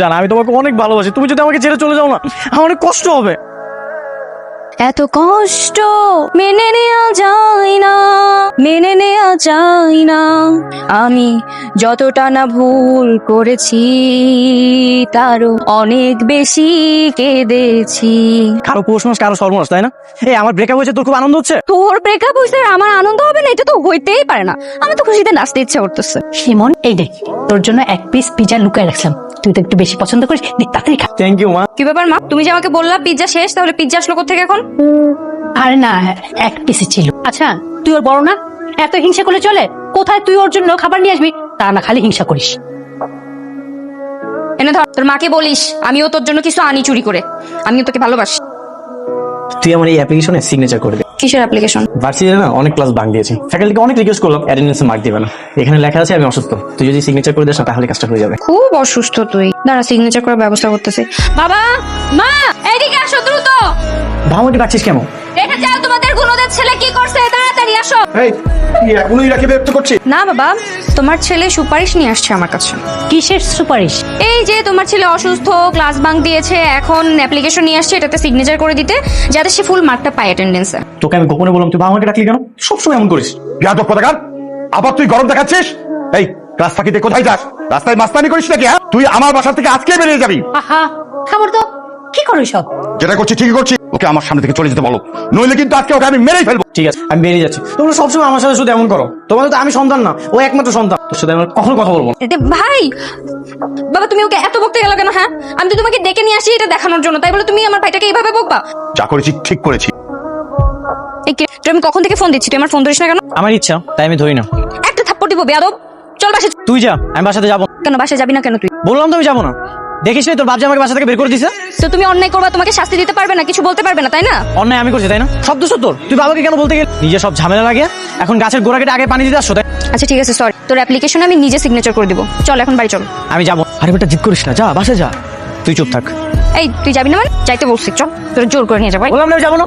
জানা আমি তোমাকে অনেক ভালোবাসি, তুমি যদি আমাকে ছেড়ে চলে যাও না আমার অনেক কষ্ট হবে। এত কষ্ট মেনে নেওয়া যায় না, মেনে নেওয়া যায় না। আমি যতটা না ভুল করেছি তারও অনেক বেশি কেঁদেছি। কারো পৌষ মাস কারো সর্বনাশ, তাই না? এই আমার ব্রেকআপ হয়েছে, তোর খুব আনন্দ হচ্ছে? তোর ব্রেকআপ হয়েছে আমার আনন্দ হবে না? এটা তো হইতেই পারে না। আমি তো খুশিতে নাচতে ইচ্ছা করতেছে। শিমন, এই দেখ তোর জন্য এক পিস পিজা লুকায় রাখলাম, তুই তো একটু বেশি পছন্দ করিস, নে তাড়াতাড়ি খা। থ্যাংক ইউ মা। কি ব্যাপার মা, তুমি যে আমাকে বললা পিজ্জা শেষ, তাহলে পিজ্জা আসলো কোথেকে এখন? আরে না, এক পিসই ছিল। আচ্ছা তুই ওর বড় না, এত হিংসা করলে চলে? কোথায় তুই ওর জন্য খাবার নিয়ে আসবি, তা না খালি হিংসা করিস। এনে ধর, তোর মাকে বলিস আমিও তোর জন্য কিছু আনি চুরি করে, আমিও তোকে ভালোবাসি। তুই আমার এই অ্যাপ্লিকেশনে সিগনেচার করে দে। কিসের অ্যাপ্লিকেশন? ভার্সিটিতে না অনেক ক্লাস বাঙ্ক দিয়েছি, ফ্যাকাল্টিকে অনেক রিকোয়েস্ট করলাম অ্যাটেন্ডেন্সে মার্ক দিবে না। এখানে লেখা আছে আমি অসুস্থ, তুই যদি সিগনেচার করে দিস না তাহলে কাজটা হয়ে যাবে। খুব অসুস্থ তুই, দাঁড়া সিগনেচার করার ব্যবস্থা করতেছি। বাবা, মা, এইদিকে আসো দ্রুত। ভাঙাটি ডাকছিস কেন? দেখে যাও তোমাদের গুণদের ছেলে কি করছে, তাড়াতাড়ি আসো। এই তুই এখনো ইরাকে বিরক্ত করছিস? না বাবা, তোমার ছেলে সুপারিশ নিয়ে আসছে আমার কাছে। কিসের সুপারিশ? এই যে তোমার ছেলে অসুস্থ, ক্লাস বাঙ্ক দিয়েছে, এখন অ্যাপ্লিকেশন নিয়ে আসছে এটাতে সিগনেচার করে দিতে, যাতে সে ফুল মার্কটা পায় অ্যাটেন্ডেন্সে। তোকে আমি গোপনে বললাম, তুই ভাঙাটি ডাকলি কেন? সবসময় এমন করিস। বিয়াদব কোথাকার, আবার তুই গরম দেখাচ্ছিস? এই ক্লাস ফাঁকিতে কোথায় যাস? রাস্তায় মাস্তানি করিস নাকি? হ্যাঁ, তুই আমার বাসা থেকে আজকে বেরিয়ে যাবি। আহা খাবার তো, কি করো সব? যেটা করছি ঠিকই করছি, ওকে আমার সামনে থেকে চলে যেতে বলো, নইলে কিন্তু আজকে ওকে আমি মেরেই ফেলবো। ঠিক আছে আমি বেরিয়ে যাচ্ছি। তোমরা সবসময় আমার সাথে শুধু এমন করো, তোমাদের তো আমি সন্তান না, ও একমাত্র সন্তান, তোর সাথে আমি কখনো কথা বলবো না। ভাই, বাবা তুমি ওকে এত বকতে গেল কেন? হ্যাঁ, আমি তো তোমাকে ডেকে নিয়ে আসি এটা দেখানোর জন্য, তাই বলে তুমি আমার ভাইটাকে এইভাবে বকবা? যা করেছি ঠিক করেছি। এই কি, তুই আমি কখন থেকে ফোন দিচ্ছি, তুই আমার ফোন ধরিস না কেন? আমার ইচ্ছা তাই আমি ধরি না। একটা থাপ্পড় দিব বেয়াদব। চল বাসে। তুই যা, আমি বাসাতে যাবো। কেন বাসায় যাবি না কেন তুই? বললাম তো আমি যাবো না। দেখিস না তোর বাপ যে আমাকে বাসা থেকে বের করে দিছে? তো তুমি অন্যায় করবা, তোমাকে শাস্তি দিতে পারবে না, কিছু বলতে পারবে না, তাই না? অন্যায় আমি করছি তাই না? সব দোষ তোর। তুই বাবাকে কেন বলতে গেলি? নিজে সব ঝামেলা লাগে, এখন গাছের গোড়া কেটে আগে পানি দিতে আসছো তাই? আচ্ছা ঠিক আছে, সরি, তোর অ্যাপ্লিকেশন আমি নিজে সিগনেচার করে দিব। চল এখন বাড়ি চল। আমি যাবো। আরে বেটা জিদ করিস না, যা বাসে যা। তুই চুপ থাক। এই তুই যাবি না মানে? যাইতে বলছি, চল তোর জোর করে নিয়ে যাবো। বললাম না আমি যাবো না।